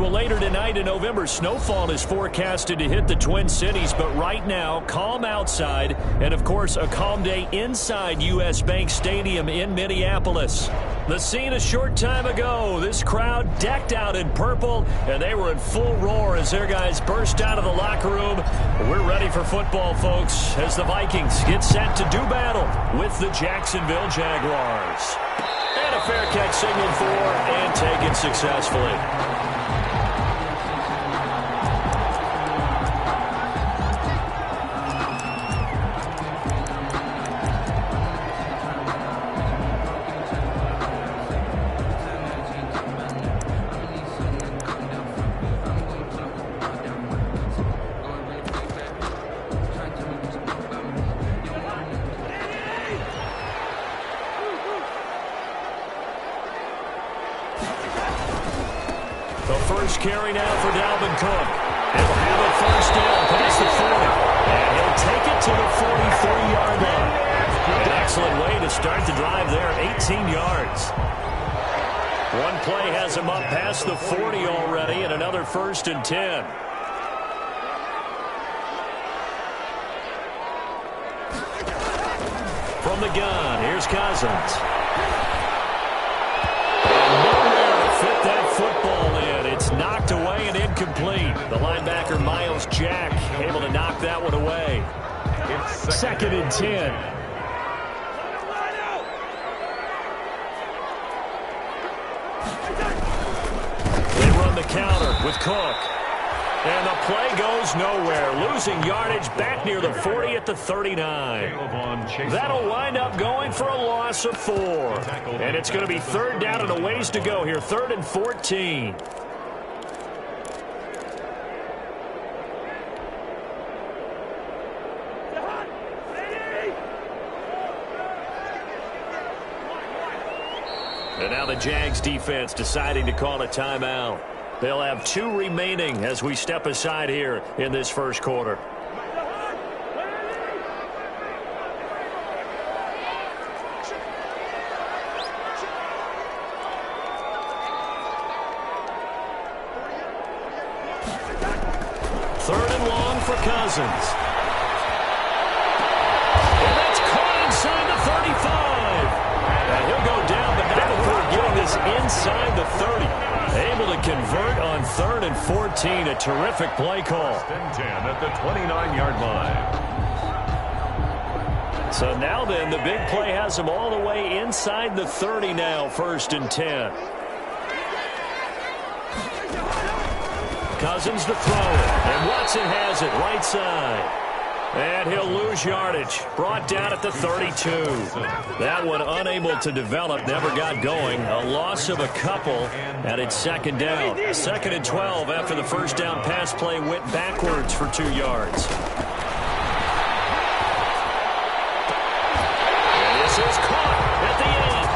Well, later tonight in November, snowfall is forecasted to hit the Twin Cities, but right now, calm outside, and of course, a calm day inside U.S. Bank Stadium in Minneapolis. The scene a short time ago, this crowd decked out in purple, and they were in full roar as their guys burst out of the locker room. We're ready for football, folks, as the Vikings get set to do battle with the Jacksonville Jaguars. And a fair catch signaled for and taken successfully. Carry now for Dalvin Cook. He'll have a first down past the 40. And he'll take it to the 43-yard line. Excellent way to start the drive there, 18 yards. One play has him up past the 40 already, and another 1st and 10. From the gun, here's Cousins. And nowhere to fit that football in. It's knocked away and incomplete. The linebacker, Miles Jack, able to knock that one away. It's 2nd and 10. They run the counter with Cook. And the play goes nowhere. Losing yardage back near the 40 at the 39. That'll wind up going for a loss of 4. And it's going to be 3rd down and a ways to go here. 3rd and 14. And now the Jags defense deciding to call a timeout. They'll have 2 remaining as we step aside here in this first quarter. Third and long for Cousins. And that's caught inside the 35. And he'll go down, but not before getting this inside the 30. Able to convert on 3rd and 14. A terrific play call. 10 at the 29-yard line. So now then, the big play has him all the way inside the 30 now. 1st and 10. Cousins to throw it. And Watson has it right side. And he'll lose yardage. Brought down at the 32. That one unable to develop, never got going. A loss of a couple, and it's 2nd down. 2nd and 12 after the first down pass play went backwards for 2 yards. And this is caught at the end.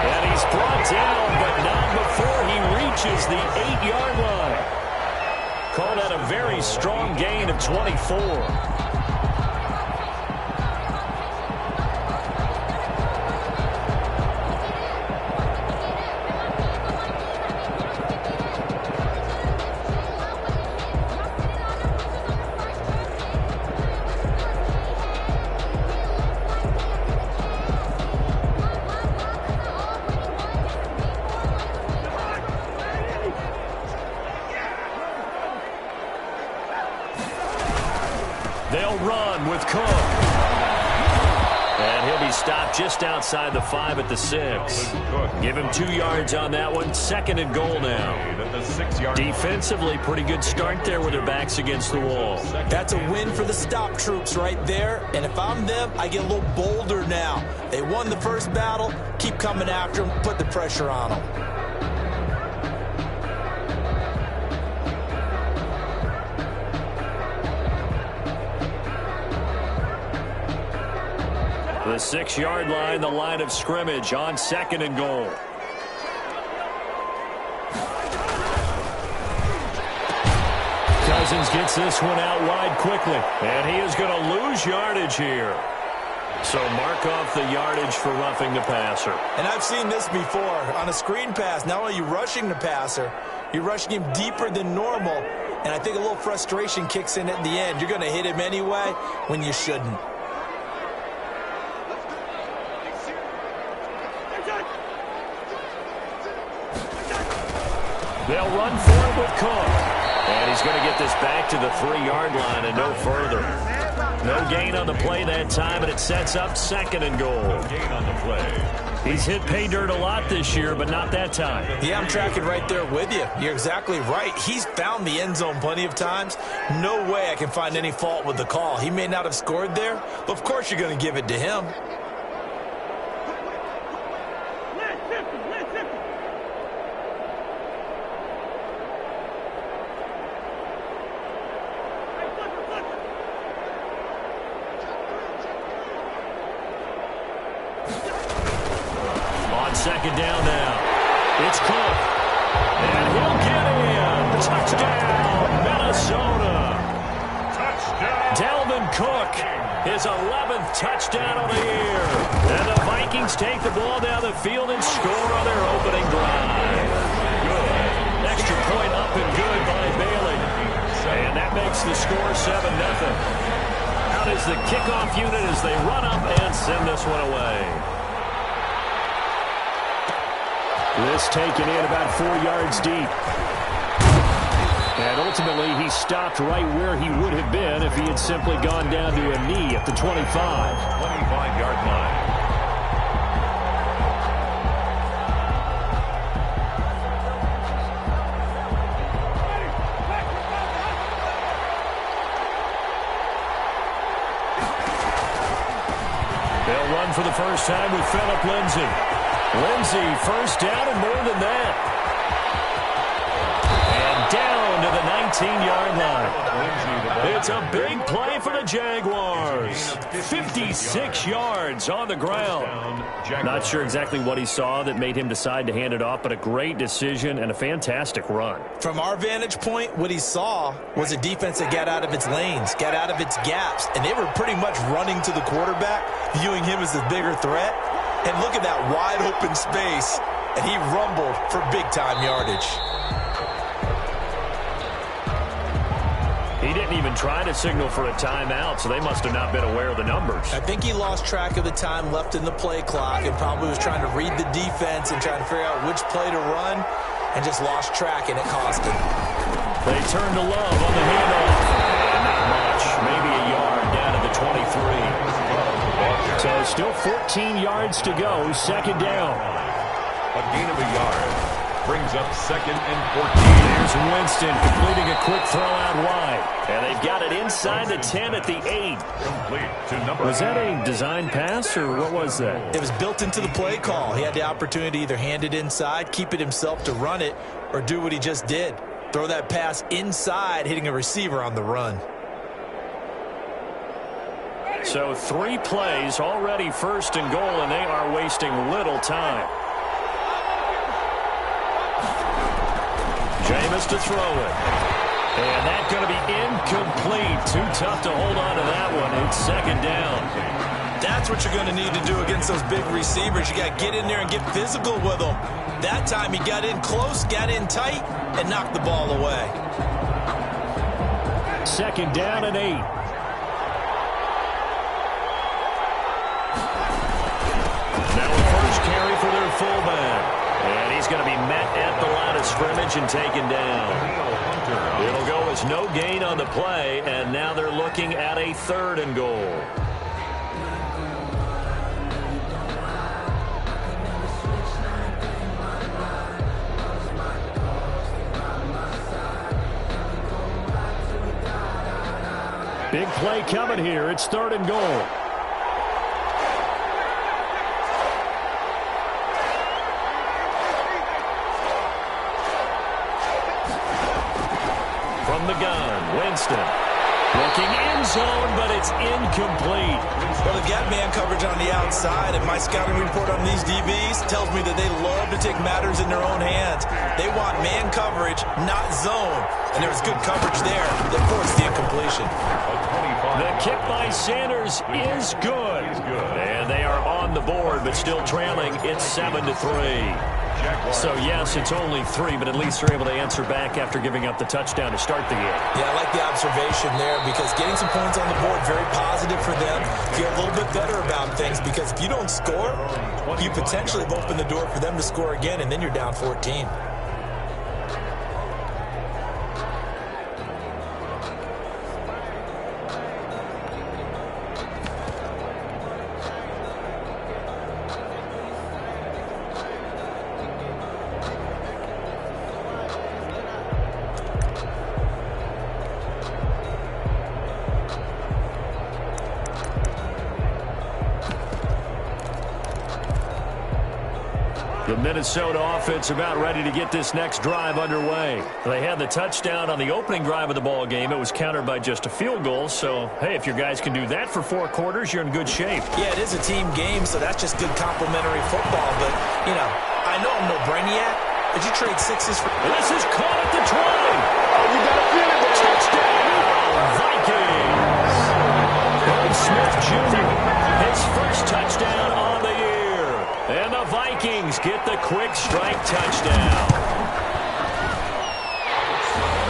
And he's brought down, but not before he reaches the 8-yard line. Called out a very strong gain of 24. They'll run with Cook. And he'll be stopped just outside the 5 at the 6. Give him 2 yards on that one. 2nd and goal now. Defensively, pretty good start there with their backs against the wall. That's a win for the stop troops right there. And if I'm them, I get a little bolder now. They won the first battle. Keep coming after them. Put the pressure on them. The 6-yard line, the line of scrimmage on 2nd and goal. Cousins gets this one out wide quickly, and he is going to lose yardage here. So mark off the yardage for roughing the passer. And I've seen this before. On a screen pass, not only are you rushing the passer, you're rushing him deeper than normal. And I think a little frustration kicks in at the end. You're going to hit him anyway when you shouldn't. They'll run for it with Cook. And he's going to get this back to the 3-yard line and no further. No gain on the play that time, and it sets up 2nd and goal. No gain on the play. He's hit pay dirt a lot this year, but not that time. Yeah, I'm tracking right there with you. You're exactly right. He's found the end zone plenty of times. No way I can find any fault with the call. He may not have scored there, but of course you're going to give it to him. Second down now. It's Cook. And he'll get in. Touchdown, Minnesota. Touchdown. Dalvin Cook, his 11th touchdown of the year. And the Vikings take the ball down the field and score on their opening drive. Good. Extra point up and good by Bailey. And that makes the score 7-0. Out is the kickoff unit as they run up and send this one away. This taken in about 4 yards deep. And ultimately, he stopped right where he would have been if he had simply gone down to a knee at the 25. 25-yard line. They'll run for the first time with Phillip Lindsay. Lindsay, first down and more than that. And down to the 19-yard line. It's a big play for the Jaguars. 56 yards on the ground. Not sure exactly what he saw that made him decide to hand it off, but a great decision and a fantastic run. From our vantage point, what he saw was a defense that got out of its lanes, got out of its gaps, and they were pretty much running to the quarterback, viewing him as the bigger threat. And look at that wide open space, and he rumbled for big-time yardage. He didn't even try to signal for a timeout, so they must have not been aware of the numbers. I think he lost track of the time left in the play clock and probably was trying to read the defense and trying to figure out which play to run and just lost track, and it cost him. They turn to Love on the handoff. And not much, maybe a yard down to the 23. So still 14 yards to go, second down. A gain of a yard brings up 2nd and 14. There's Winston completing a quick throw out wide. And they've got it inside the 10 at the 8. Complete to number Was that a design pass, or what was that? It was built into the play call. He had the opportunity to either hand it inside, keep it himself to run it, or do what he just did. Throw that pass inside, hitting a receiver on the run. So 3 plays, already 1st and goal, and they are wasting little time. Jameis to throw it. And that's going to be incomplete. Too tough to hold on to that one. It's second down. That's what you're going to need to do against those big receivers. You got to get in there and get physical with them. That time he got in close, got in tight, and knocked the ball away. Second down and 8. Now a first carry for their fullback. And he's going to be met at the line of scrimmage and taken down. It'll go as no gain on the play, and now they're looking at a 3rd and goal. Big play coming here. It's 3rd and goal. From the gun, Winston. Looking in zone, but it's incomplete. Well, they've got man coverage on the outside, and my scouting report on these DBs tells me that they love to take matters in their own hands. They want man coverage, not zone. And there was good coverage there that forced the incompletion. A The kick by Sanders is good. And they are on the board, but still trailing. It's 7-3. So, yes, it's only 3, but at least they're able to answer back after giving up the touchdown to start the game. Yeah, I like the observation there because getting some points on the board, very positive for them. Feel a little bit better about things because if you don't score, you potentially have opened the door for them to score again, and then you're down 14. The Minnesota offense about ready to get this next drive underway. They had the touchdown on the opening drive of the ball game. It was countered by just a field goal. So, hey, if your guys can do that for 4 quarters, you're in good shape. Yeah, it is a team game, so that's just good complimentary football. But, you know, I know I'm no brainiac. Did you trade 6s for... This is caught at the 20. Oh, you got to feel it. Touchdown, Vikings. Herb Smith Jr., his first touchdown on the year. And the Vikings get the quick strike touchdown.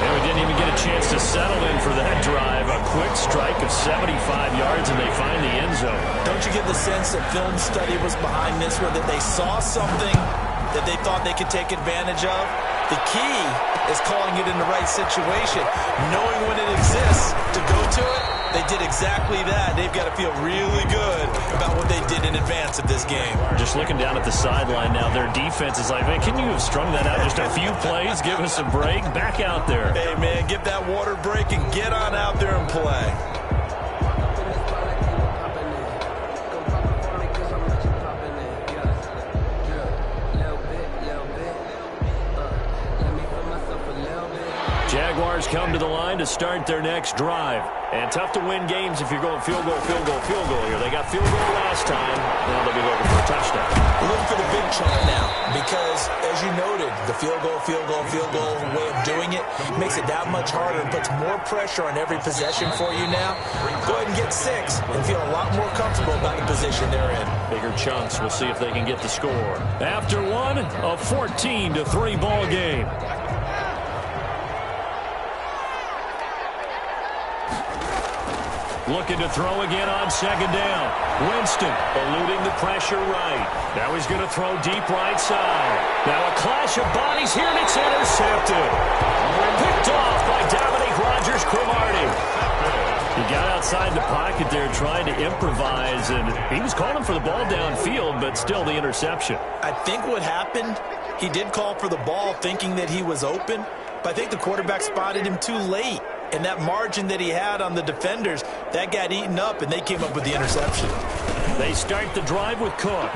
And we didn't even get a chance to settle in for that drive. A quick strike of 75 yards, and they find the end zone. Don't you get the sense that film study was behind this one, that they saw something that they thought they could take advantage of? The key is calling it in the right situation, knowing when it exists to go to it. They did exactly that. They've got to feel really good about what they did in advance of this game. Just looking down at the sideline now, their defense is like, man, can you have strung that out just a few plays? Give us a break. Back out there. Hey, man, get that water break and get on out there and play. Jaguars come to the line to start their next drive. And tough to win games if you're going field goal here. They got field goal last time. Now they'll be looking for a touchdown. We're looking for the big chunk now because, as you noted, the field goal way of doing it makes it that much harder and puts more pressure on every possession for you now. Go ahead and get 6 and feel a lot more comfortable about the position they're in. Bigger chunks. We'll see if they can get the score. After one, a 14-3 ball game. Looking to throw again on second down. Winston eluding the pressure right. Now he's going to throw deep right side. Now a clash of bodies here, and it's intercepted. Picked off by Dominique Rodgers-Cromartie. He got outside the pocket there trying to improvise, and he was calling for the ball downfield, but still the interception. I think what happened, he did call for the ball thinking that he was open, but I think the quarterback spotted him too late. And that margin that he had on the defenders, that got eaten up, and they came up with the interception. They start the drive with Cook.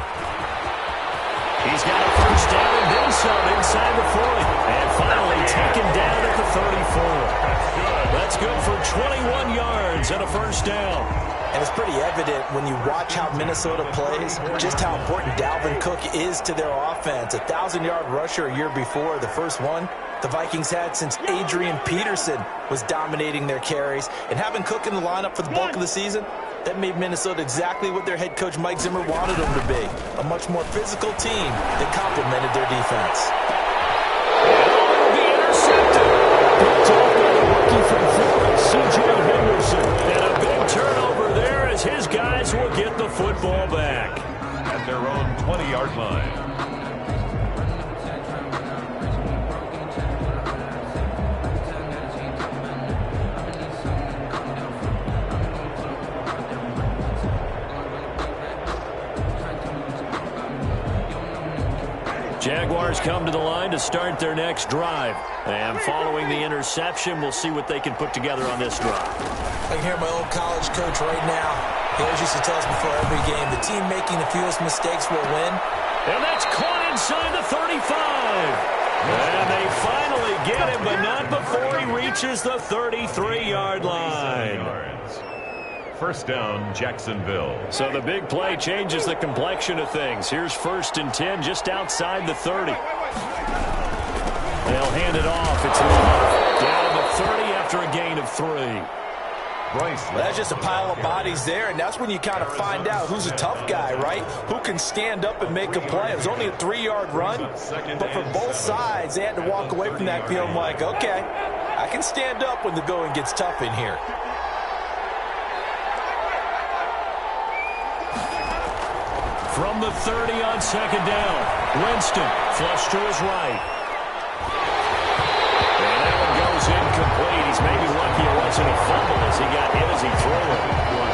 He's got a first down and then some inside the 40. And finally taken down at the 34. That's good for 21 yards and a first down. And it's pretty evident when you watch how Minnesota plays, just how important Dalvin Cook is to their offense. 1,000-yard rusher a year before, the first one the Vikings had since Adrian Peterson was dominating their carries. And having Cook in the lineup for the bulk of the season, that made Minnesota exactly what their head coach Mike Zimmer wanted them to be. A much more physical team that complemented their defense. It'll be intercepted. Picked off by the rookie from Florida, C.J. Henderson. And a big turnover there as his guys will get the football back. At their own 20-yard line. Jaguars come to the line to start their next drive. And following the interception, we'll see what they can put together on this drive. I can hear my old college coach right now. He always used to tell us before every game, the team making the fewest mistakes will win. And that's caught inside the 35. And they finally get him, but not before he reaches the 33-yard line. First down, Jacksonville. So the big play changes the complexion of things. Here's 1st and 10 just outside the 30. They'll hand it off. It's Love. Down to 30 after a gain of 3. That's just a pile of bodies there, and that's when you kind of find out who's a tough guy, right? Who can stand up and make a play. It was only a 3-yard run, but for both sides, they had to walk away from that feeling like, okay, I can stand up when the going gets tough in here. From the 30 on second down, Winston flush to his right. And that one goes incomplete. He's maybe lucky it wasn't a fumble as he got hit as he threw it.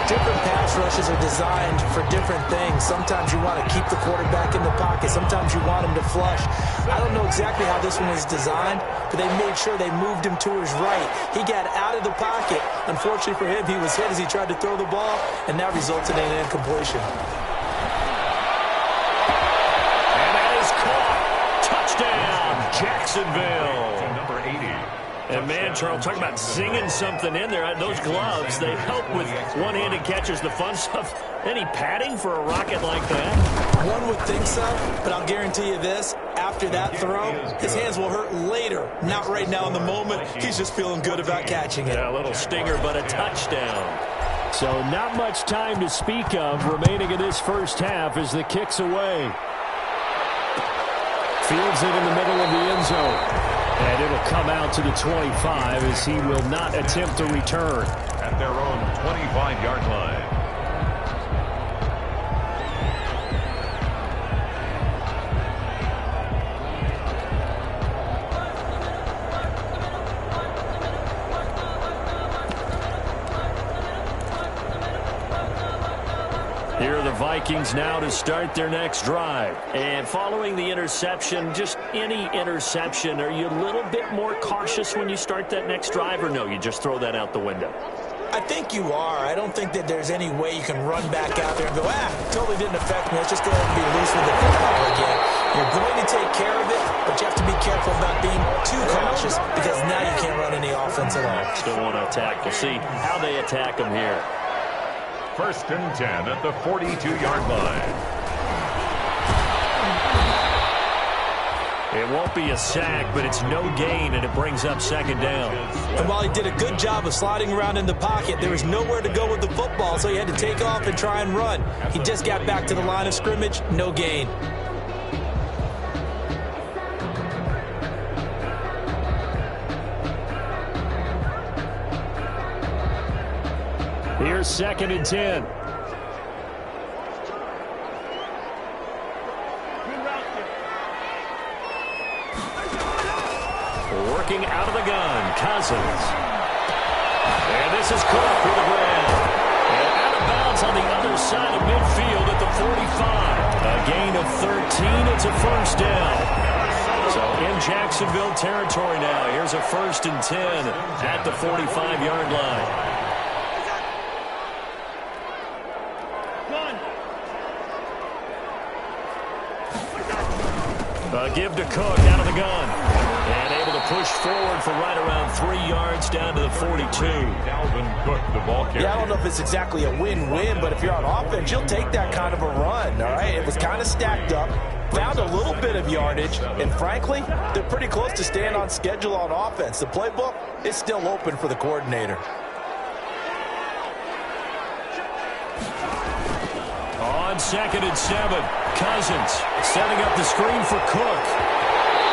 Different pass rushes are designed for different things. Sometimes you want to keep the quarterback in the pocket. Sometimes you want him to flush. I don't know exactly how this one was designed, but they made sure they moved him to his right. He got out of the pocket. Unfortunately for him, he was hit as he tried to throw the ball, and that resulted in an incompletion. Jacksonville. Number 80. And man, Charles, talking about singing something in there. Those gloves, they help with one-handed catches, the fun stuff. Any padding for a rocket like that? One would think so, but I'll guarantee you this. After that throw, his hands will hurt later. Not right now in the moment. He's just feeling good about catching it. Yeah, a little stinger, but a touchdown. So not much time to speak of remaining in this first half as the kick's away. Fields it in the middle of the end zone. And it'll come out to the 25 as he will not attempt to return. At their own 25-yard line. Here are the Vikings now to start their next drive. And following the interception, just any interception, are you a little bit more cautious when you start that next drive, or no, you just throw that out the window? I think you are. I don't think that there's any way you can run back out there and go, totally didn't affect me. Let's just go ahead and be loose with the football again. You're going to take care of it, but you have to be careful about being too cautious because now you can't run any offense at all. Still want to attack. We'll see how they attack them here. 1st and 10 at the 42-yard line. It won't be a sack, but it's no gain, and it brings up second down. And while he did a good job of sliding around in the pocket, there was nowhere to go with the football, so he had to take off and try and run. He just got back to the line of scrimmage, no gain. Here's 2nd and 10. Working out of the gun, Cousins. And this is Cook for the grab. And out of bounds on the other side of midfield at the 45. A gain of 13. It's a first down. So in Jacksonville territory now. Here's a 1st and 10 at the 45-yard line. Give to Cook out of the gun. And able to push forward for right around 3 yards down to the 42. Dalvin Cook, the ball carrier. Yeah, I don't know if it's exactly a win-win, but if you're on offense, you'll take that kind of a run, all right? It was kind of stacked up, found a little bit of yardage, and frankly, they're pretty close to staying on schedule on offense. The playbook is still open for the coordinator. On 2nd and 7, Cousins setting up the screen for Cook.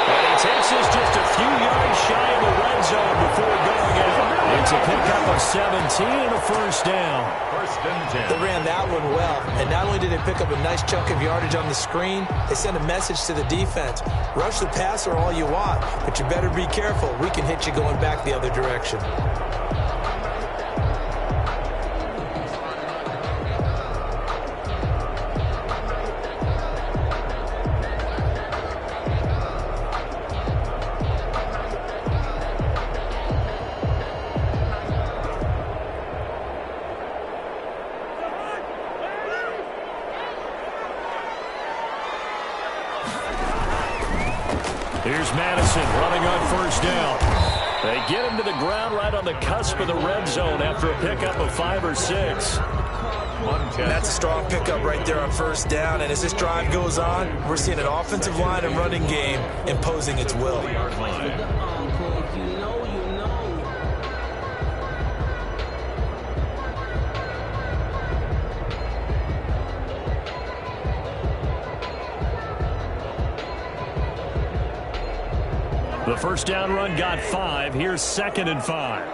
And he takes us just a few yards shy of the red zone before going out. It's a pickup of 17 and a first down. 1st and 10. They ran that one well, and not only did they pick up a nice chunk of yardage on the screen, they sent a message to the defense. Rush the passer all you want, but you better be careful. We can hit you going back the other direction. Here's Madison running on first down. They get him to the ground right on the cusp of the red zone after a pickup of 5 or 6. That's a strong pickup right there on first down, and as this drive goes on, we're seeing an offensive line and running game imposing its will. The first down run got 5. Here's 2nd and 5.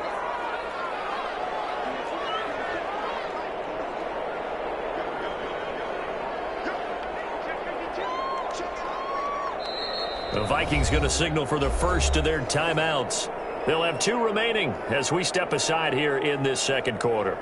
The Vikings going to signal for the first of their timeouts. They'll have 2 remaining as we step aside here in this second quarter.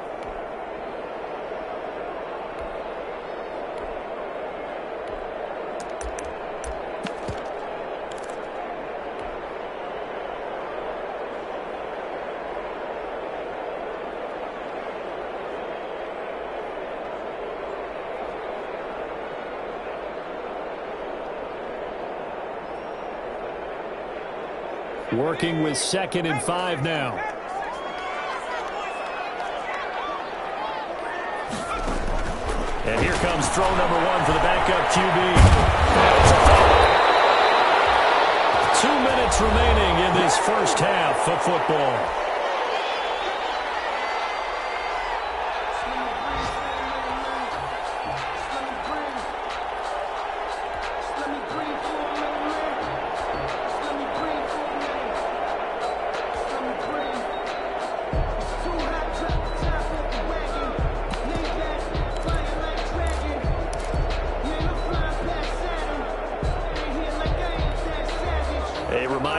Working with 2nd and 5 now. And here comes throw number 1 for the backup QB. 2 minutes remaining in this first half of football.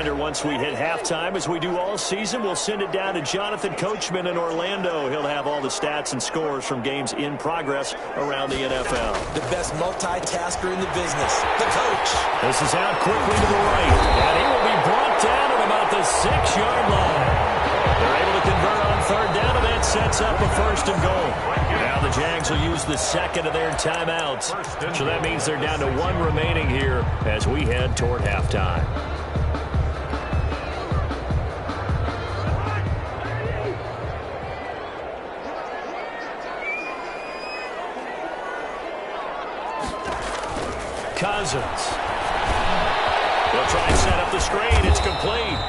Once we hit halftime, as we do all season, we'll send it down to Jonathan Coachman in Orlando. He'll have all the stats and scores from games in progress around the NFL. The best multitasker in the business, the coach. This is out quickly to the right, and he will be brought down at about the 6-yard line. They're able to convert on 3rd down, and that sets up a 1st and goal. Now the Jags will use the 2nd of their timeouts. So that means they're down to 1 remaining here as we head toward halftime. Cousins. They'll try and set up the screen. It's complete.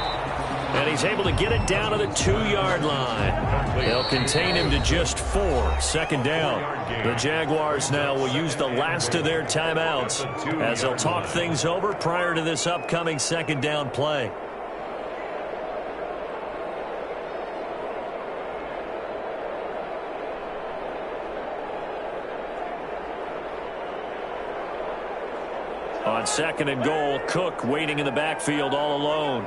And he's able to get it down to the 2-yard line. They'll contain him to just 4. 2nd down. The Jaguars now will use the last of their timeouts as they'll talk things over prior to this upcoming 2nd down play. On 2nd and goal, Cook waiting in the backfield all alone.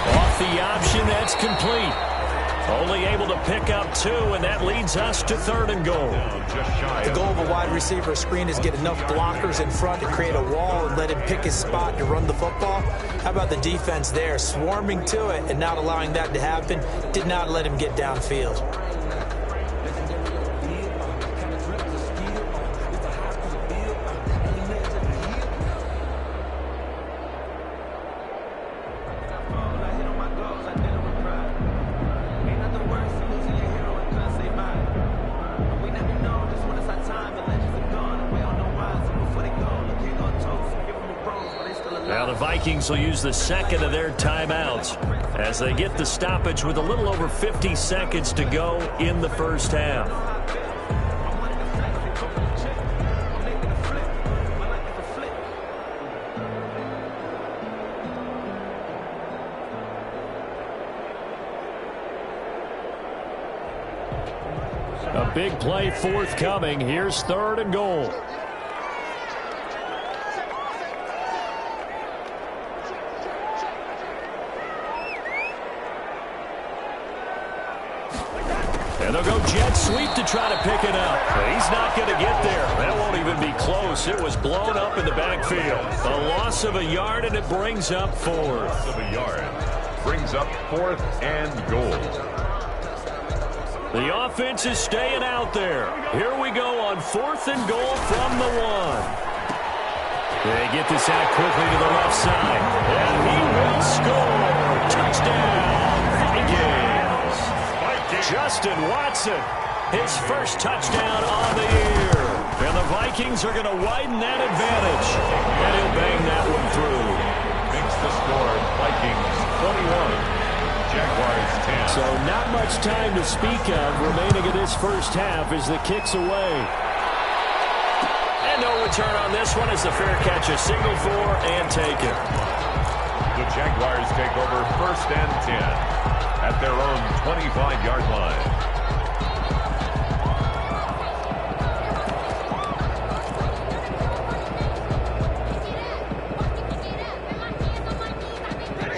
Off the option, that's complete. Only able to pick up 2, and that leads us to 3rd and goal. The goal of a wide receiver screen is get enough blockers in front to create a wall and let him pick his spot to run the football. How about the defense there, swarming to it and not allowing that to happen? Did not let him get downfield. Vikings will use the 2nd of their timeouts as they get the stoppage with a little over 50 seconds to go in the first half. A big play forthcoming. Here's 3rd and goal. And they'll go jet sweep to try to pick it up. He's not going to get there. That won't even be close. It was blown up in the backfield. A loss of a yard, and it brings up 4th. Loss of a yard brings up 4th and goal. The offense is staying out there. Here we go on 4th and goal from the 1. They get this out quickly to the left side. And he will score. Touchdown, Vikings. Justin Watson, his first touchdown on the year. And the Vikings are going to widen that advantage. And he'll bang that one through. Makes the score Vikings 21. to speak of remaining in this first half as the kick's away. And no return on this one as the fair catch is signaled for and taken. The Jaguars take over 1st and 10 at their own 25-yard line.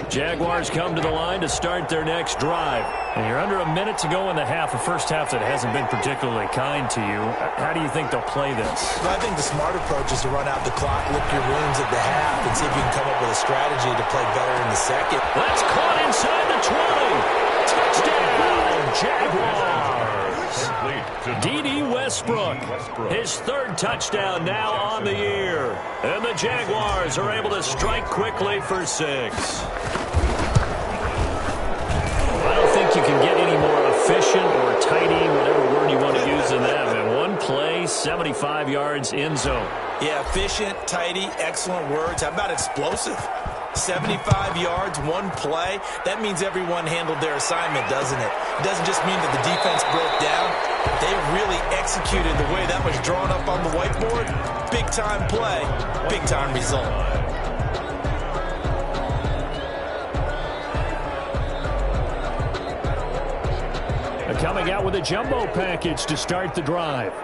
Jaguars come to the line to start their next drive. And you're under a minute to go in the half, a first half that hasn't been particularly kind to you. How do you think they'll play this? Well, I think the smart approach is to run out the clock, lick your wounds at the half, and see if you can come up with a strategy to play better in the second. That's caught inside the 20. Touchdown, Jaguars. D.D. Westbrook, his 3rd touchdown now on the year. And the Jaguars are able to strike quickly for 6. I don't think you can get any more efficient or tidy, whatever word you want to use in that. And one play, 75 yards in zone. Yeah, efficient, tidy, excellent words. How about explosive? 75 yards, one play. That means everyone handled their assignment, doesn't it? It doesn't just mean that the defense broke down. They really executed the way that was drawn up on the whiteboard. Big-time play, big-time result. Coming out with a jumbo package to start the drive.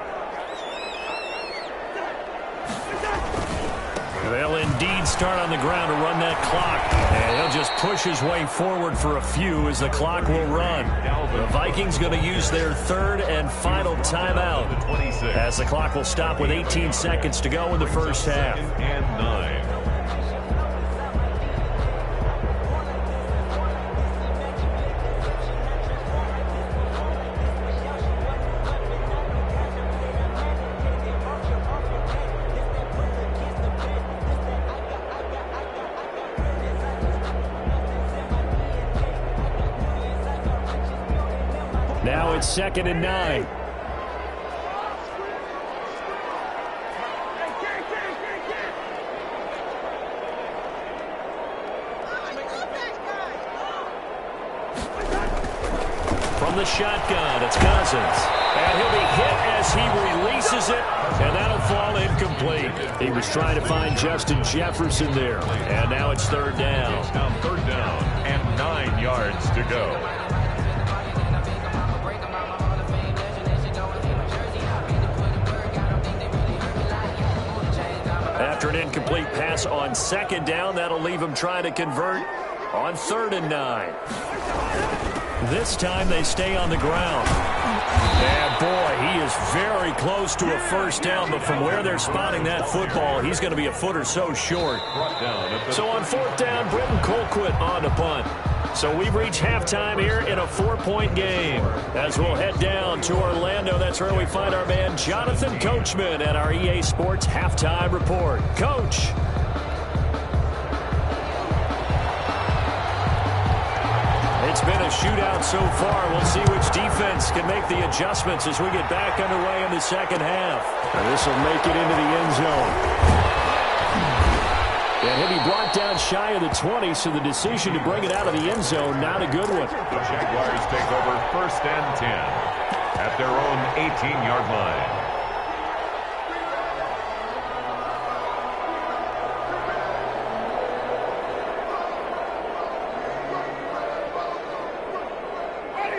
They'll indeed start on the ground to run that clock. And he'll just push his way forward for a few as the clock will run. The Vikings going to use their 3rd and final timeout as the clock will stop with 18 seconds to go in the first half. And 9. Now it's 2nd and 9. From the shotgun, it's Cousins. And he'll be hit as he releases it, and that'll fall incomplete. He was trying to find Justin Jefferson there, and now it's 3rd down. It's now 3rd down and 9 yards to go. After an incomplete pass on 2nd down, that'll leave him trying to convert on 3rd and 9. This time they stay on the ground. And boy, he is very close to a first down, but from where they're spotting that football, he's going to be a foot or so short. So on 4th down, Britton Colquitt on the punt. So we've reached halftime here in a 4-point game. As we'll head down to Orlando, that's where we find our man Jonathan Coachman at our EA Sports Halftime Report. Coach. It's been a shootout so far. We'll see which defense can make the adjustments as we get back underway in the second half. And this will make it into the end zone. And he'll be brought down shy of the 20, so the decision to bring it out of the end zone, not a good one. The Jaguars take over 1st and 10 at their own 18-yard line.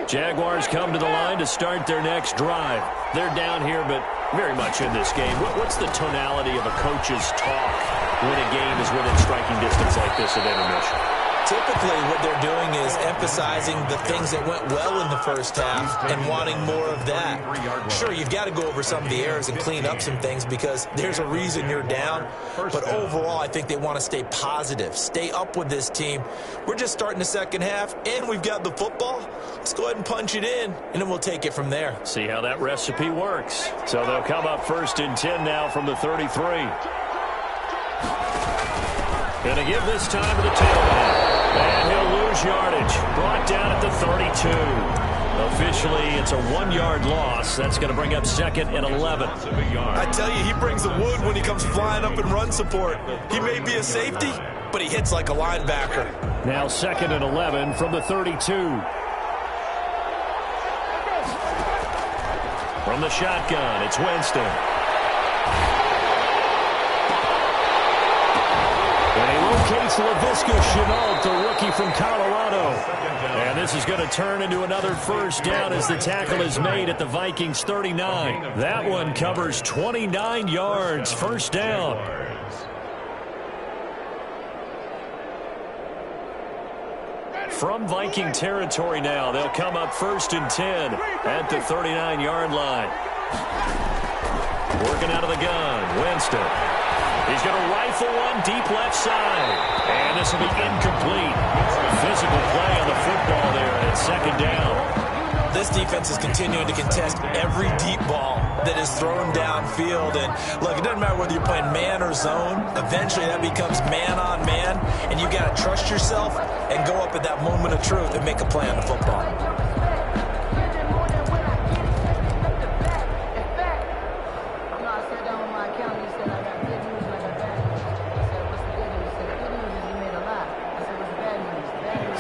Jaguars come to the line to start their next drive. They're down here, but very much in this game. What's the tonality of a coach's talk when a game is within striking distance like this at intermission? Typically, what they're doing is emphasizing the things that went well in the first half and wanting more of that. Sure, you've got to go over some of the errors and clean up some things because there's a reason you're down. But overall, I think they want to stay positive, stay up with this team. We're just starting the second half, and we've got the football. Let's go ahead and punch it in, and then we'll take it from there. See how that recipe works. So they'll come up 1st and 10 now from the 33. Going to give this time to the tailback. And he'll lose yardage. Brought down at the 32. Officially, it's a 1-yard loss. That's going to bring up 2nd and 11. I tell you, he brings the wood when he comes flying up in run support. He may be a safety, but he hits like a linebacker. Now 2nd and 11 from the 32. From the shotgun, it's Winston. And he locates Laviska Shenault, the rookie from Colorado. And this is going to turn into another first down as the tackle is made at the Vikings 39. That one covers 29 yards. First down. From Viking territory now, they'll come up 1st and 10 at the 39-yard line. Working out of the gun, Winston. He's going to rifle one deep left side. And this will be incomplete. Physical play on the football there, and it's 2nd down. This defense is continuing to contest every deep ball that is thrown downfield. And look, it doesn't matter whether you're playing man or zone. Eventually that becomes man on man, and you got to trust yourself and go up at that moment of truth and make a play on the football.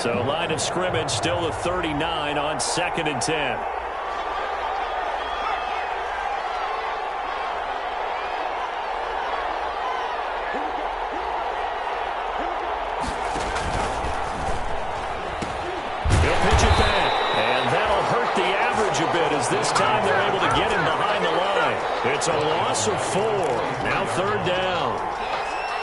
So line of scrimmage still the 39 on 2nd and 10. He'll pitch it back, and that'll hurt the average a bit as this time they're able to get him behind the line. It's a loss of 4. Now 3rd down.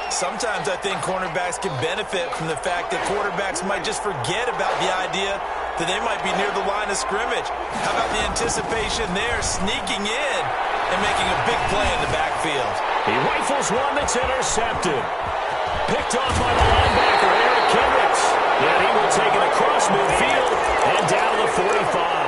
Sometimes I think cornerbacks can benefit from the fact that quarterbacks might just forget about the idea that they might be near the line of scrimmage. How about the anticipation there, sneaking in and making a big play in the backfield? He rifles one that's intercepted. Picked off by the linebacker, Eric Kendricks. Yet he will take it across midfield and down to the 45.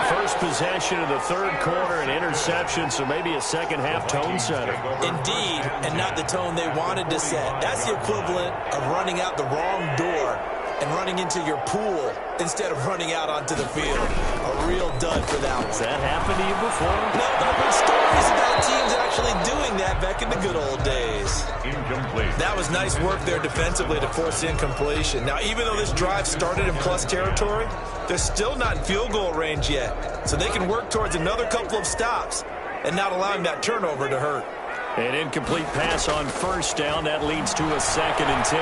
First possession of the 3rd quarter, an interception, so maybe a second-half tone setter. Indeed, and not the tone they wanted to set. That's the equivalent of running out the wrong door and running into your pool instead of running out onto the field. A real dud for that one. Has that happened to you before? No, there have been stories about teams actually doing that back in the good old days. Incomplete. That was nice work there defensively to force incompletion. Now, even though this drive started in plus territory, they're still not in field goal range yet. So they can work towards another couple of stops and not allowing that turnover to hurt. An incomplete pass on 1st down. That leads to a 2nd and 10.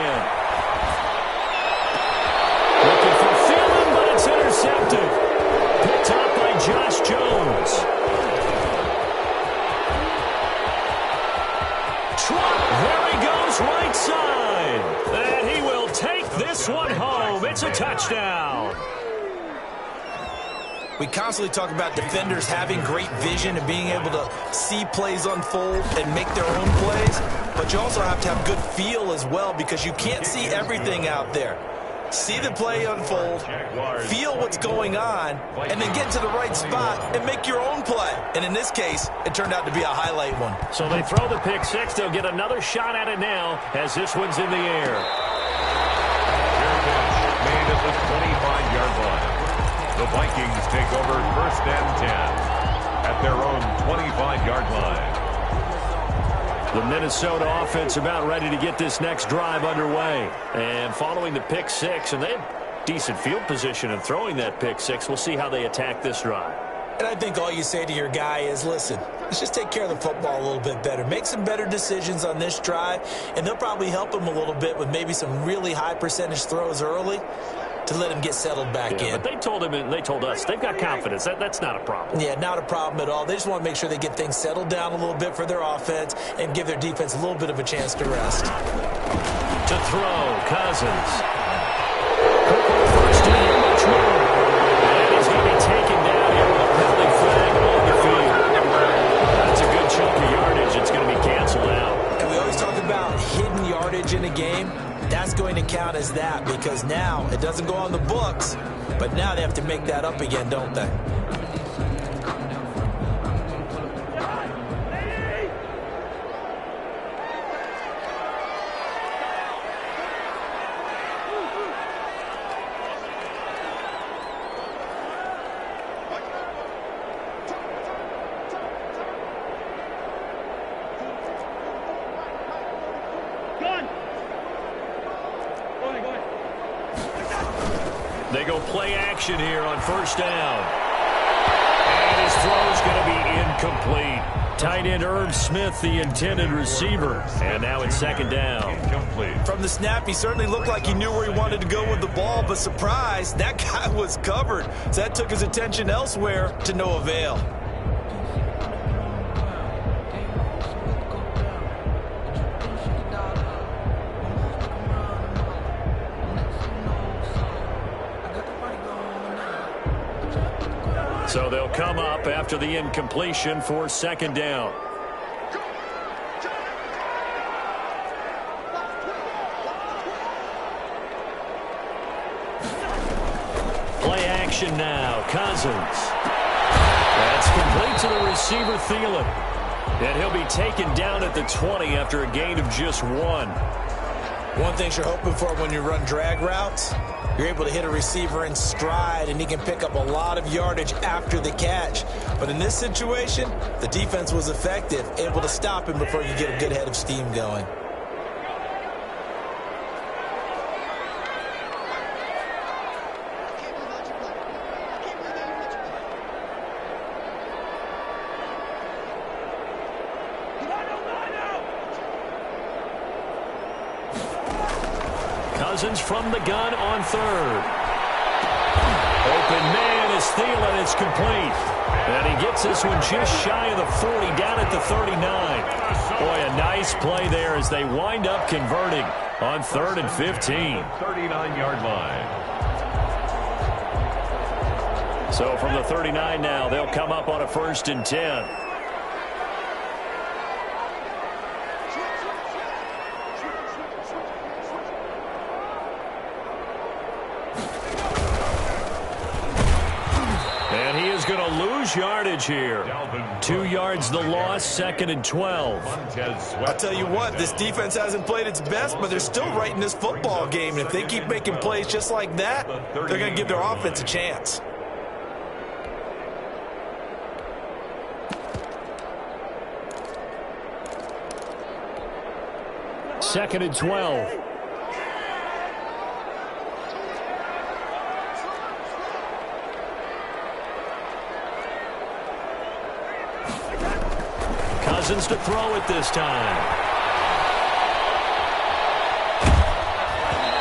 Looking for Phelan, but it's intercepted. Picked up by Josh Jones. Trump, there he goes, right side. And he will take this one home. It's a touchdown. We constantly talk about defenders having great vision and being able to see plays unfold and make their own plays. But you also have to have good feel as well, because you can't see everything out there. See the play unfold, feel what's going on, and then get to the right spot and make your own play. And in this case, it turned out to be a highlight one. So they throw the pick 6. They'll get another shot at it now as this one's in the air. Made at the 25-yard line. The Vikings take over 1st and 10 at their own 25-yard line. The Minnesota offense about ready to get this next drive underway. And following the pick 6, and they have decent field position in throwing that pick 6. We'll see how they attack this drive. And I think all you say to your guy is, listen, let's just take care of the football a little bit better. Make some better decisions on this drive, and they'll probably help him a little bit with maybe some really high percentage throws early to let him get settled back in. But they told him, and they told us, they've got confidence. That's not a problem. Yeah, not a problem at all. They just want to make sure they get things settled down a little bit for their offense and give their defense a little bit of a chance to rest. To throw, Cousins. First down, much more. And he's going to be taken down here with a penalty flag on the field. That's a good chunk of yardage. It's going to be canceled out. And we always talk about hidden yardage in a game. That's going to count as that, because now it doesn't go on the books, but now they have to make that up again, don't they? They go play action here on 1st down. And his throw is going to be incomplete. Tight end Irv Smith, the intended receiver. And now it's second down. Incomplete. From the snap, he certainly looked like he knew where he wanted to go with the ball, but surprise, that guy was covered. So that took his attention elsewhere to no avail. So they'll come up after the incompletion for second down. Play action now. Cousins. That's complete to the receiver, Thielen. And he'll be taken down at the 20 after a gain of just 1. One thing you're hoping for when you run drag routes, you're able to hit a receiver in stride, and he can pick up a lot of yardage after the catch. But in this situation, the defense was effective, able to stop him before you get a good head of steam going. Cousins from the gun on third. Open man is Thielen. It's complete. And he gets this one just shy of the 40, down at the 39. Boy, a nice play there as they wind up converting on 3rd and 15. 39-yard line. So from the 39 now, they'll come up on a 1st and 10. And he is going to lose yardage here. 2 yards the loss, 2nd and 12. I'll tell you what, this defense hasn't played its best, but they're still right in this football game. And if they keep making plays just like that, they're going to give their offense a chance. Second and 12. Cousins to throw it this time.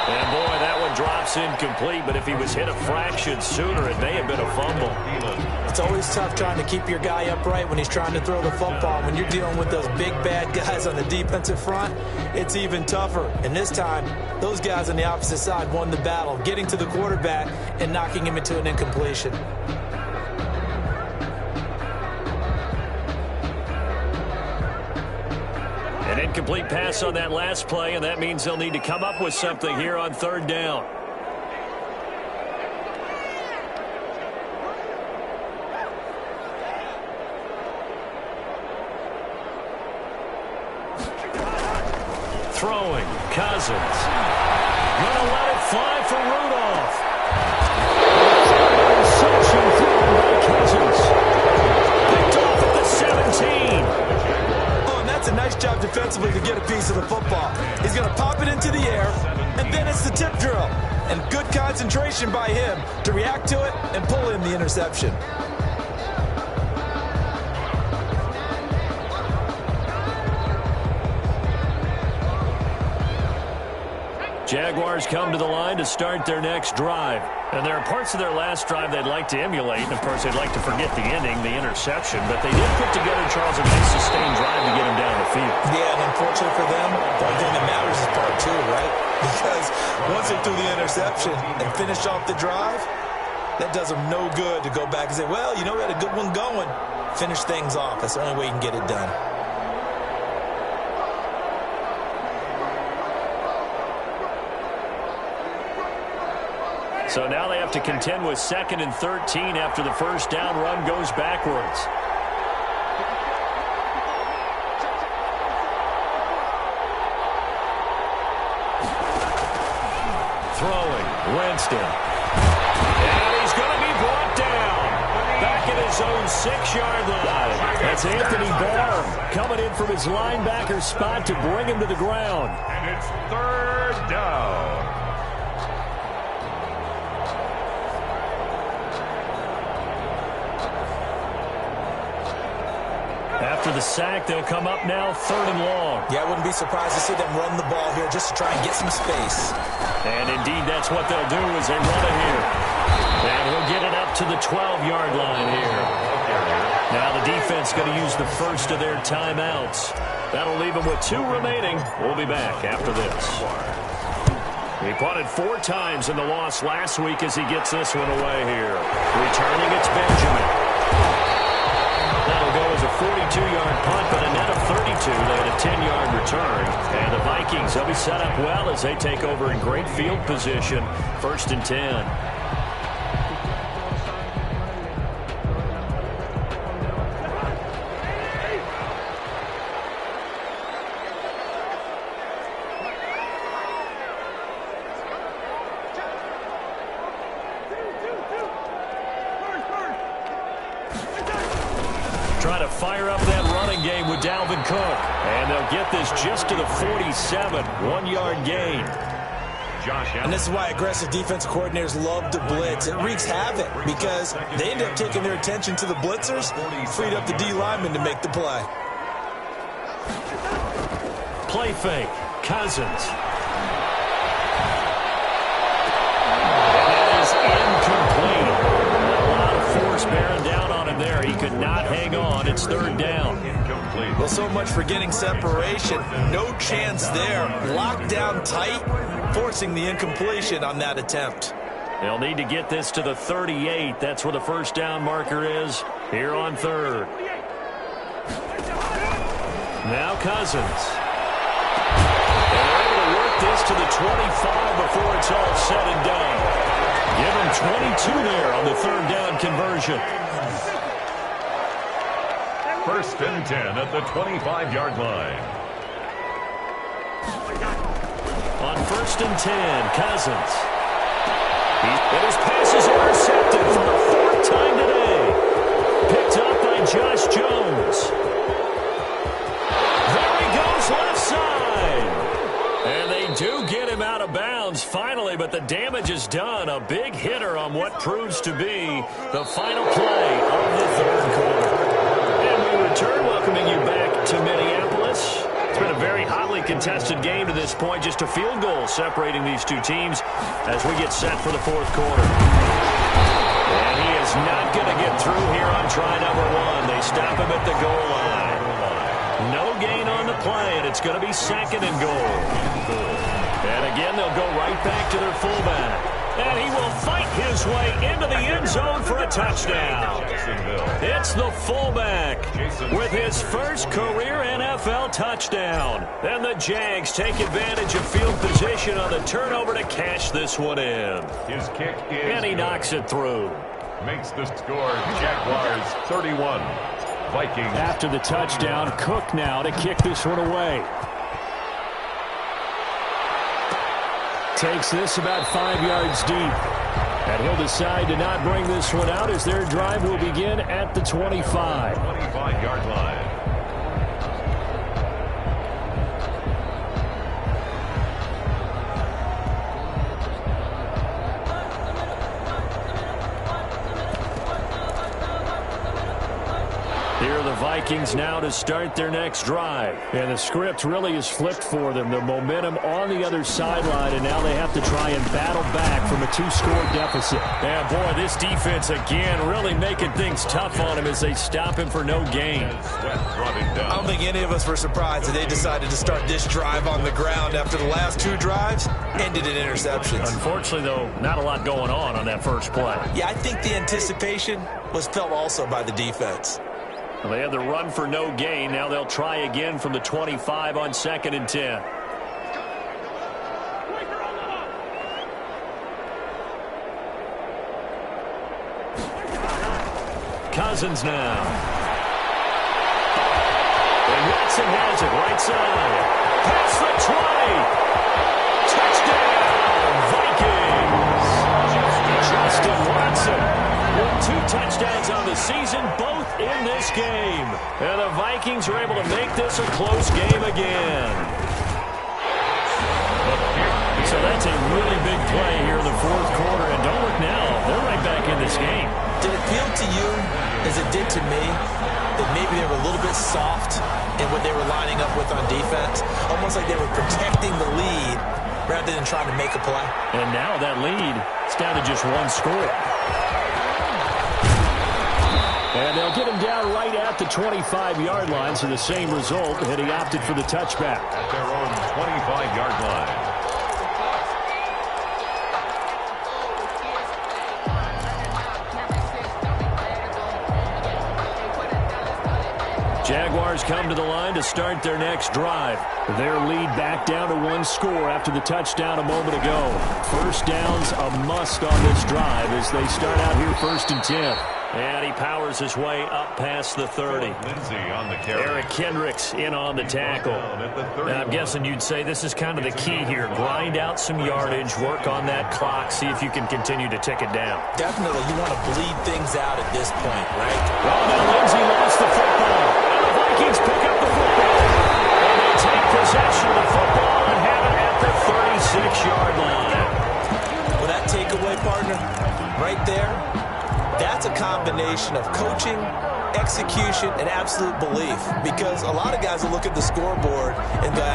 And boy, that one drops incomplete, but if he was hit a fraction sooner, it may have been a fumble. It's always tough trying to keep your guy upright when he's trying to throw the football. When you're dealing with those big, bad guys on the defensive front, it's even tougher. And this time, those guys on the opposite side won the battle, getting to the quarterback and knocking him into an incompletion. An incomplete pass on that last play, and that means they'll need to come up with something here on 3rd down. Throwing, Cousins. Gonna let it fly for Rudolph. Interception thrown by Cousins. Picked off at the 17. That's a nice job defensively to get a piece of the football. He's going to pop it into the air, and then it's the tip drill. And good concentration by him to react to it and pull in the interception. Jaguars come to the line to start their next drive. And there are parts of their last drive they'd like to emulate. And, of course, they'd like to forget the ending, the interception. But they did put together, Charles, a nice sustained drive to get him down the field. Yeah, and unfortunately for them, the only thing that matters is part 2, right? Because once they threw the interception and finished off the drive, that does them no good to go back and say, well, you know, we had a good one going. Finish things off. That's the only way you can get it done. So now they have to contend with 2nd and 13 after the first down run goes backwards. Throwing, Winston. And he's going to be brought down. Back at his own 6-yard line. That's Anthony Barr coming in from his linebacker spot to bring him to the ground. And it's 3rd down. After the sack, they'll come up now 3rd and long. Yeah, I wouldn't be surprised to see them run the ball here just to try and get some space. And indeed, that's what they'll do as they run it here. And he'll get it up to the 12-yard line here. Now the defense going to use the first of their timeouts. That'll leave them with 2 remaining. We'll be back after this. He punted 4 times in the loss last week as he gets this one away here. Returning, it's Benjamin. That'll go as a 42-yard punt, but a net of 32. They had a 10-yard return. And the Vikings, they'll be set up well as they take over in great field position. 1st and 10. Trying to fire up that running game with Dalvin Cook. And they'll get this just to the 47. 1-yard gain. And this is why aggressive defensive coordinators love to blitz. It wreaks havoc because they end up taking their attention to the blitzers, freed up the D lineman to make the play. Play fake. Cousins. And that is incomplete. A lot of force bearing down on him there. He could not hang on. It's 3rd down. Incomplete. Well, so much for getting separation. No chance there. Locked down tight, forcing the incompletion on that attempt. They'll need to get this to the 38. That's where the first down marker is here on 3rd. Now Cousins. And they're able to work this to the 25 before it's all said and done. Give him 22 there on the 3rd down conversion. 1st and 10 at the 25-yard line. On 1st and 10, Cousins. And his pass is intercepted for the 4th time today. Picked up by Josh Jones. There he goes left side. And they do get him out of bounds finally, but the damage is done. A big hitter on what proves to be the final play of the 3rd quarter. And we return, welcoming you back to Minneapolis. It's been a very hotly contested game to this point. Just a field goal separating these 2 teams as we get set for the 4th quarter. And he is not going to get through here on try number 1. They stop him at the goal line. No gain on the play, and it's going to be 2nd and goal. And again, they'll go right back to their fullback. And he will fight his way into the end zone for a touchdown. It's the fullback with his first career NFL touchdown. And the Jags take advantage of field position on the turnover to cash this one in. His kick is and he knocks it through. Makes the score Jaguars 31. Vikings. After the touchdown, Cook now to kick this one away. Takes this about 5 yards deep. And he'll decide to not bring this one out as their drive will begin at the 25. 25-yard line. Here are the Vikings now to start their next drive. And the script really is flipped for them. The momentum on the other sideline, and now they have to try and battle back from a 2-score deficit. Yeah, boy, this defense again really making things tough on him as they stop him for no gain. I don't think any of us were surprised that they decided to start this drive on the ground after the last 2 drives ended in interceptions. Unfortunately, though, not a lot going on that first play. Yeah, I think the anticipation was felt also by the defense. Well, they had the run for no gain. Now they'll try again from the 25 on 2nd and 10. Cousins now. And Watson has it right side. Past the 20. Touchdown, Vikings. Justin Watson with 2 touchdowns on the season, both in this game. And the Vikings are able to make this a close game again. So that's a really big play here in the 4th quarter. And don't look now, they're right back in this game. Did it feel to you, as it did to me, that maybe they were a little bit soft in what they were lining up with on defense. Almost like they were protecting the lead rather than trying to make a play. And now that lead is down to just one score. And they'll get him down right at the 25-yard line, so the same result, and he opted for the touchback. At their own 25-yard line. Jaguars come to the line to start their next drive. Their lead back down to one score after the touchdown a moment ago. First down's a must on this drive as they start out here 1st and 10. And he powers his way up past the 30. Lindsay on the carry. Eric Kendricks in on the tackle. And I'm guessing you'd say this is kind of the key here. Grind out some yardage, work on that clock, see if you can continue to tick it down. Definitely, you want to bleed things out at this point, right? Well, now Lindsay lost the football. And the Vikings pick up the football. And they take possession of the football and have it at the 36-yard line. Well, that takeaway, partner, right there, that's a combination of coaching, execution, and absolute belief. Because a lot of guys will look at the scoreboard and go,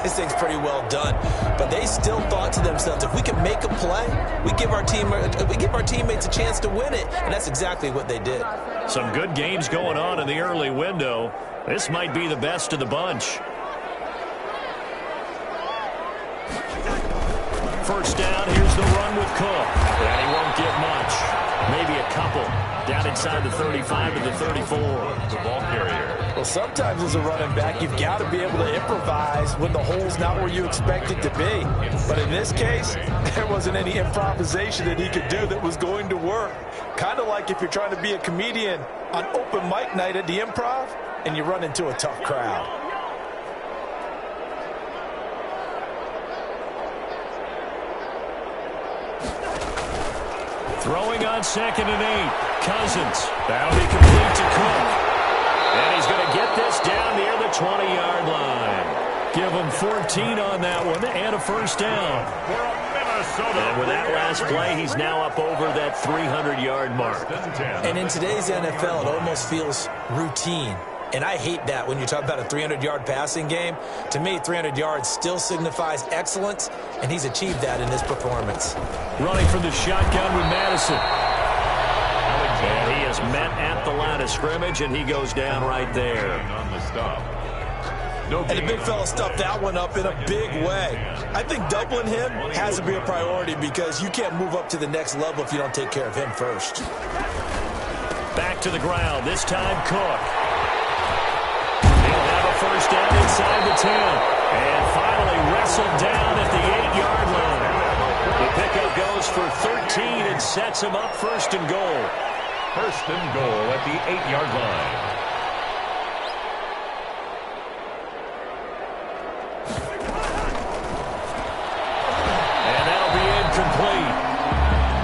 this thing's pretty well done. But they still thought to themselves, if we can make a play, we give our teammates a chance to win it. And that's exactly what they did. Some good games going on in the early window. This might be the best of the bunch. First down, here's the run with Cook. And he won't get much. Maybe a couple. Down inside the 35 to the 34. The ball carrier. Well, sometimes as a running back, you've got to be able to improvise when the hole's not where you expect it to be. But in this case, there wasn't any improvisation that he could do that was going to work. Kind of like if you're trying to be a comedian on open mic night at the Improv and you run into a tough crowd. Throwing on 2nd and 8. Cousins. That'll be complete to Cook. And he's going to get this down near the 20-yard line. Give him 14 on that one and a first down. And with that last play, he's now up over that 300-yard mark. And in today's NFL, it almost feels routine. And I hate that when you talk about a 300-yard passing game. To me, 300 yards still signifies excellence, and he's achieved that in his performance. Running from the shotgun with Madison. And he is met at the line of scrimmage, and he goes down right there. On the stop. And the big fella stuffed that one up in a big way. I think doubling him has to be a priority because you can't move up to the next level if you don't take care of him first. Back to the ground, this time Cook. First down inside the 10. And finally wrestled down at the 8-yard line. The pickup goes for 13 and sets him up 1st and goal. 1st and goal at the 8-yard line. And that'll be incomplete.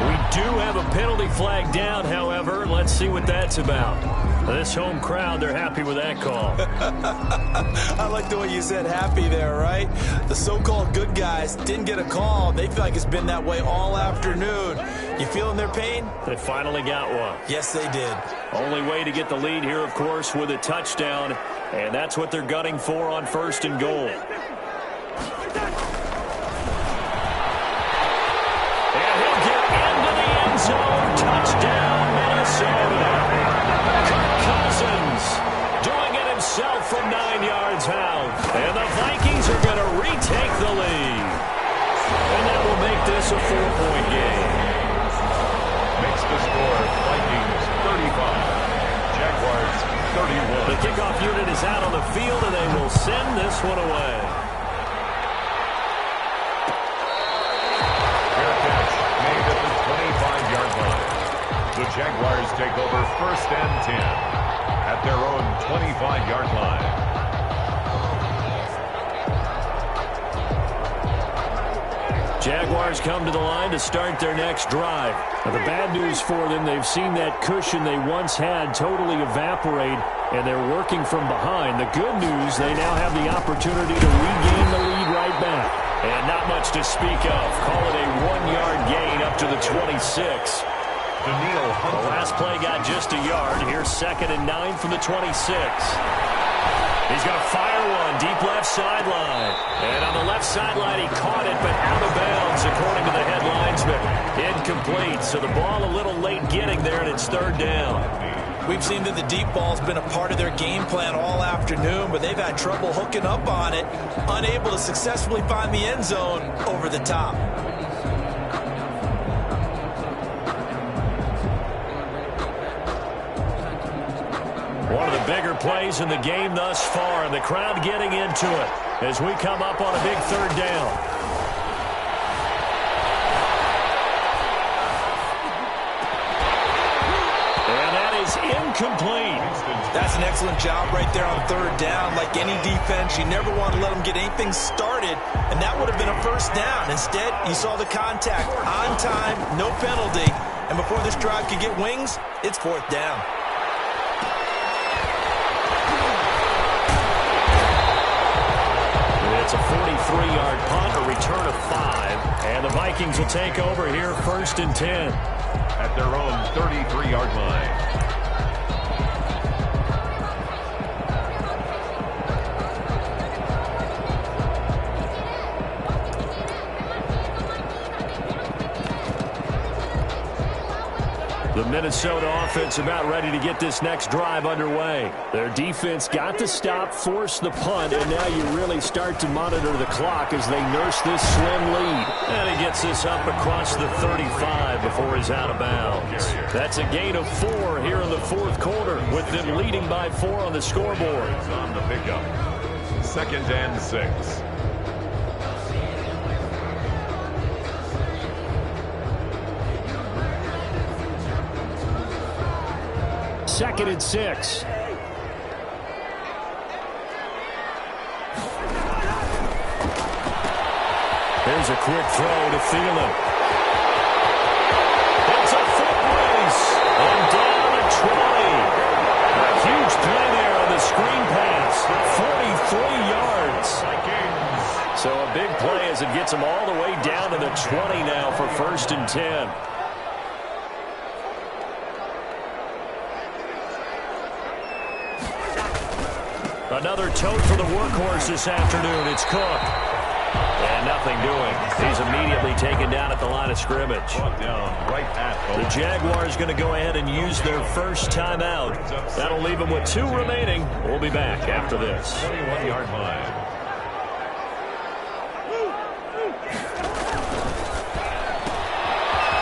We do have a penalty flag down, however. Let's see what that's about. This home crowd, they're happy with that call. I like the way you said happy there, right? The so-called good guys didn't get a call. They feel like it's been that way all afternoon. You feeling their pain? They finally got one. Yes, they did. Only way to get the lead here, of course, with a touchdown. And that's what they're gunning for on 1st and goal. And he'll get into the end zone. Touchdown, Minnesota. Doing it himself from 9 yards out. And the Vikings are going to retake the lead. And that will make this a 4-point game. Makes the score Vikings 35. Jaguars 31. The kickoff unit is out on the field, and they will send this one away. Fair catch made at the 25-yard line. The Jaguars take over 1st and 10. At their own 25-yard line. Jaguars come to the line to start their next drive. Now, the bad news for them, they've seen that cushion they once had totally evaporate, and they're working from behind. The good news, they now have the opportunity to regain the lead right back. And not much to speak of. Call it a 1-yard gain up to the 26. The last play got just a yard. Here's 2nd and 9 from the 26. He's going to fire one deep left sideline. And on the left sideline, he caught it, but out of bounds, according to the head linesman. Incomplete. So the ball a little late getting there, and it's 3rd down. We've seen that the deep ball's been a part of their game plan all afternoon, but they've had trouble hooking up on it, unable to successfully find the end zone over the top. One of the bigger plays in the game thus far, and the crowd getting into it as we come up on a big 3rd down. Incomplete. That's an excellent job right there on 3rd down. Like any defense, you never want to let them get anything started, and that would have been a 1st down. Instead, you saw the contact on time, no penalty, and before this drive could get wings, it's 4th down. It's a 43-yard punt, a return of 5, and the Vikings will take over here 1st and 10. At their own 33-yard line. The Minnesota offense about ready to get this next drive underway. Their defense got the stop, forced the punt, and now you really start to monitor the clock as they nurse this slim lead. And he gets this up across the 35 before he's out of bounds. That's a gain of 4 here in the 4th quarter, with them leading by 4 on the scoreboard. On the pickup. 2nd and 6. Second and 6. There's a quick throw to Thielen. It's a foot race. And down at 20. A huge play there on the screen pass. 43 yards. So a big play as it gets them all the way down to the 20 now for 1st and 10. Another tote for the workhorse this afternoon. It's Cook. And nothing doing. He's immediately taken down at the line of scrimmage. The Jaguars going to go ahead and use their first timeout. That'll leave them with 2 remaining. We'll be back after this. 21-yard line.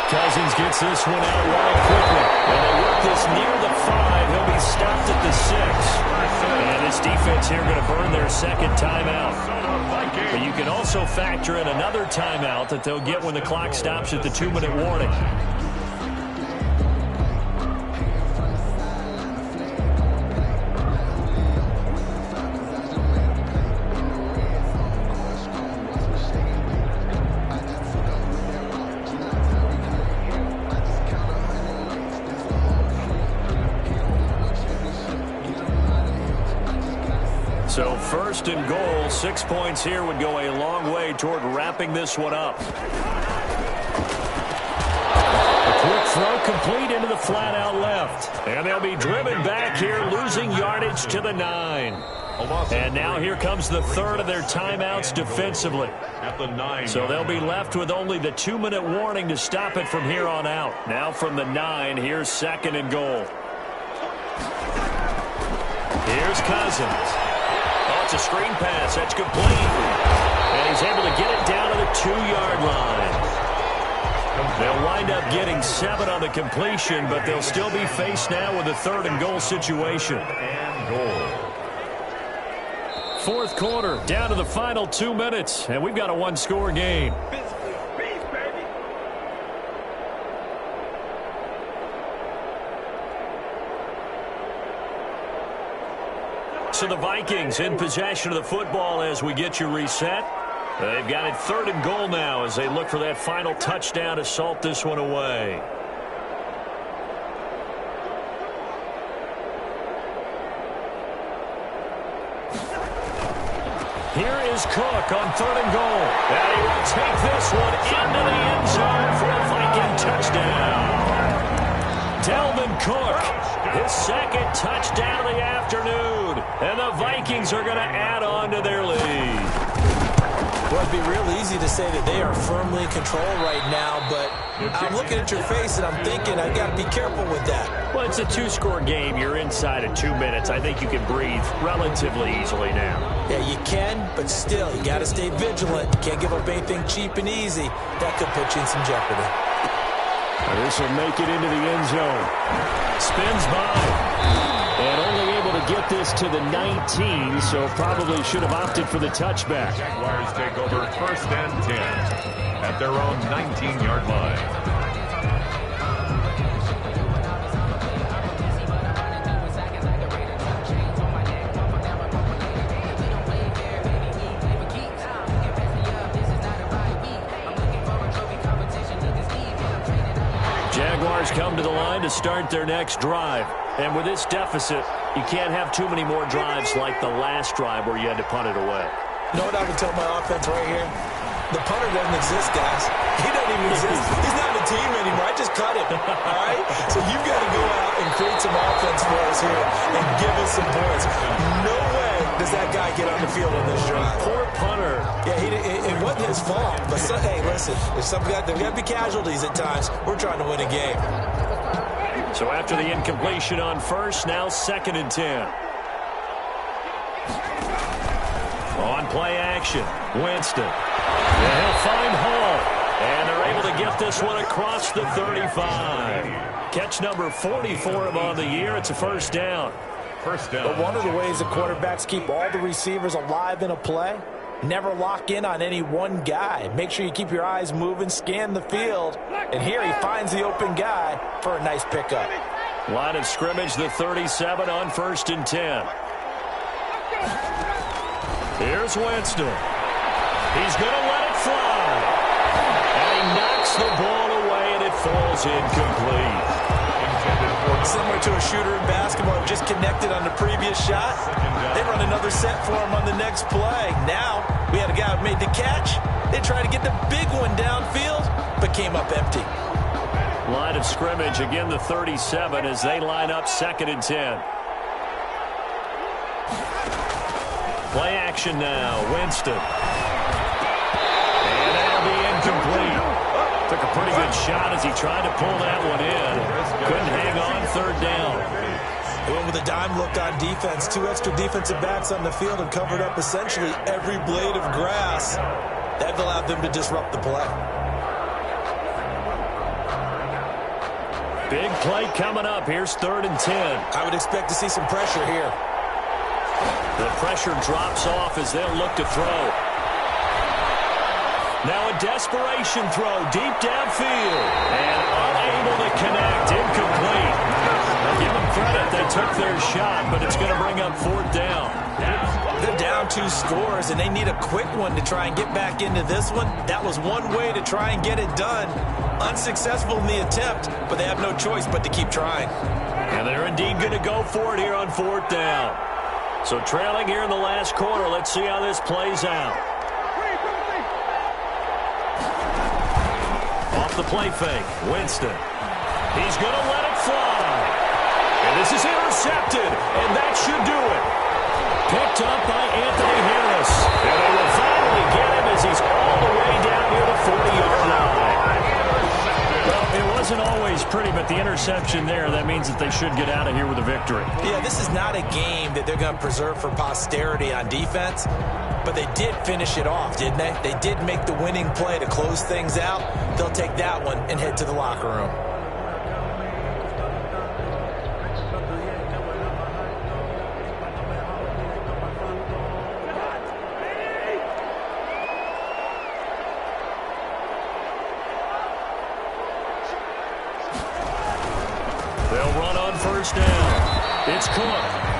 Cousins gets this one out wide quickly. And they work this near the 5. He'll be stopped at the 6. And this defense here going to burn their 2nd timeout. But you can also factor in another timeout that they'll get when the clock stops at the 2-minute warning. So 1st and goal, 6 points here would go a long way toward wrapping this one up. A quick throw complete into the flat out left. And they'll be driven back here, losing yardage to the 9. And now here comes the 3rd of their timeouts defensively. At the 9. So they'll be left with only the 2-minute warning to stop it from here on out. Now from the 9, here's 2nd and goal. Here's Cousins. It's a screen pass. That's complete. And he's able to get it down to the 2-yard line. They'll wind up getting 7 on the completion, but they'll still be faced now with a 3rd and goal situation. And goal. 4th quarter, down to the final 2 minutes, and we've got a 1-score game. So the Vikings in possession of the football as we get you reset. They've got it 3rd and goal now as they look for that final touchdown to salt this one away. Here is Cook on 3rd and goal. And he will take this one into the end zone for a Viking touchdown. Dalvin Cook, his second touchdown of the afternoon. And the Vikings are going to add on to their lead. Well, it'd be real easy to say that they are firmly in control right now, but I'm looking at your face and I'm thinking I've got to be careful with that. Well, it's a two-score game. You're inside of 2 minutes. I think you can breathe relatively easily now. Yeah, you can, but still, you got to stay vigilant. You can't give up anything cheap and easy. That could put you in some jeopardy. This will make it into the end zone. Spins by. And only able to get this to the 19, so probably should have opted for the touchback. Jaguars take over 1st and 10 at their own 19-yard line. Jaguars come to the line to start their next drive. And with this deficit, you can't have too many more drives like the last drive where you had to punt it away. You know what I would tell my offense right here? The punter doesn't exist, guys. He doesn't even exist. He's not in the team anymore. I just cut him, all right? So you've got to go out and create some offense for us here and give us some points. No way does that guy get on the field on this drive. Poor punter. Yeah, it wasn't his fault. But, hey, listen, there's got to be casualties at times. We're trying to win a game. So after the incompletion on first, now 2nd and 10. On play action, Winston. And he'll find Hall. And they're able to get this one across the 35. Catch number 44 of him on the year. It's a first down. First down. But one of the ways the quarterbacks keep all the receivers alive in a play, never lock in on any one guy. Make sure you keep your eyes moving, scan the field. And here he finds the open guy for a nice pickup. Line of scrimmage, the 37 on 1st and 10. Here's Winston. He's going to let it fly. And he knocks the ball away, and it falls incomplete. Similar to a shooter in basketball, just connected on the previous shot. They run another set for him on the next play. Now, we had a guy who made the catch. They tried to get the big one downfield, but came up empty. Line of scrimmage, again the 37 as they line up 2nd and 10. Play action now, Winston. And that'll be incomplete. Took a pretty good shot as he tried to pull that one in. Couldn't hang on 3rd down. They went with a dime look on defense. 2 extra defensive backs on the field and covered up essentially every blade of grass. That allowed them to disrupt the play. Big play coming up. Here's 3rd and 10. I would expect to see some pressure here. The pressure drops off as they'll look to throw. Now a desperation throw deep downfield. And unable to connect. Incomplete. Now give them credit. They took their shot, but it's going to bring up 4th down. They're down 2 scores, and they need a quick one to try and get back into this one. That was one way to try and get it done. Unsuccessful in the attempt, but they have no choice but to keep trying. And they're indeed going to go for it here on 4th down. So trailing here in the last quarter. Let's see how this plays out. Off the play fake, Winston. He's going to let it fly. And this is intercepted, and that should do it. Picked up by Anthony Harris. And they will finally get him as he's all the way down near the 40-yard line. Well, it wasn't always pretty, but the interception there, that means that they should get out of here with a victory. Yeah, this is not a game that they're going to preserve for posterity on defense, but they did finish it off, didn't they? They did make the winning play to close things out. They'll take that one and head to the locker room. They'll run on 1st down. It's Cook.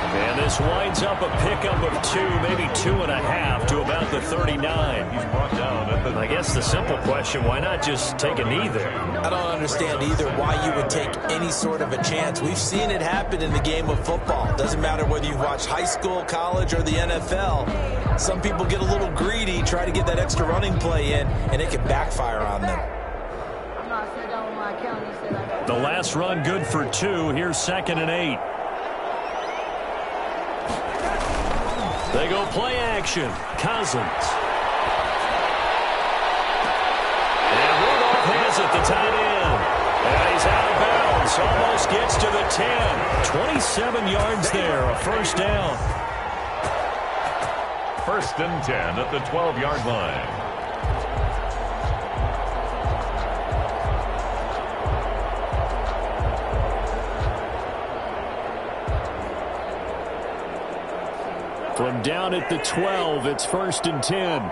And this winds up a pickup of 2, maybe 2.5 to about the 39. He's brought down at the... I guess the simple question, why not just take a knee there? I don't understand either why you would take any sort of a chance. We've seen it happen in the game of football. Doesn't matter whether you watch high school, college, or the NFL. Some people get a little greedy, try to get that extra running play in, and it can backfire on them. The last run good for 2. Here's 2nd and 8. They go play action. Cousins. And Rudolph has it, the tight end. And he's out of bounds. Almost gets to the 10. 27 yards there, a first down. 1st and 10 at the 12-yard line. From down at the 12, it's 1st and 10.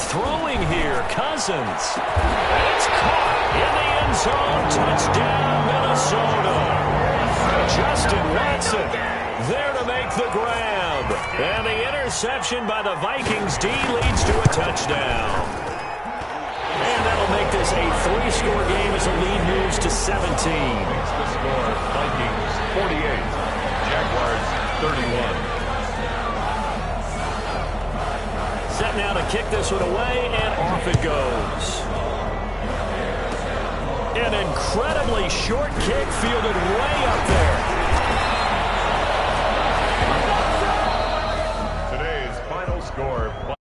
Throwing here, Cousins. It's caught in the end zone. Touchdown, Minnesota. Justin Watson there to make the grab. And the interception by the Vikings D leads to a touchdown. And that'll make this a 3-score game as the lead moves to 17. The score, Vikings 48, Jaguars 31. Set now to kick this one away, and off it goes. An incredibly short kick fielded way up there. Today's final score.